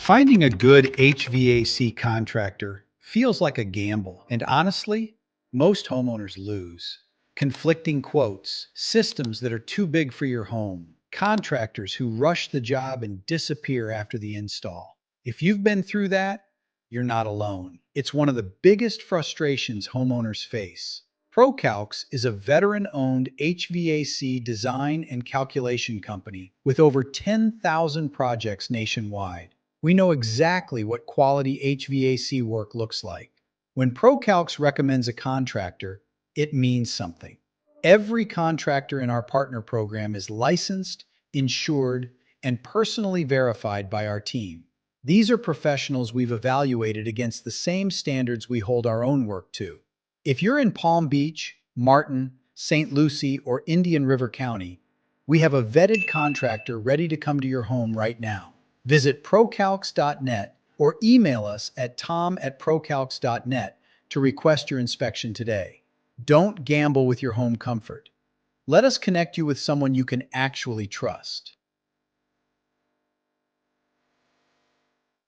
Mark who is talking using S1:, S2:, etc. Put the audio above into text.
S1: Finding a good HVAC contractor feels like a gamble, and honestly, most homeowners lose. Conflicting quotes, systems that are too big for your home, contractors who rush the job and disappear after the install. If you've been through that, you're not alone. It's one of the biggest frustrations homeowners face. ProCalcs is a veteran-owned HVAC design and calculation company with over 10,000 projects nationwide. We know exactly what quality HVAC work looks like. When ProCalcs recommends a contractor, it means something. Every contractor in our partner program is licensed, insured, and personally verified by our team. These are professionals we've evaluated against the same standards we hold our own work to. If you're in Palm Beach, Martin, St. Lucie, or Indian River County, we have a vetted contractor ready to come to your home right now. Visit procalcs.net or email us at tom@procalcs.net to request your inspection today. Don't gamble with your home comfort. Let us connect you with someone you can actually trust.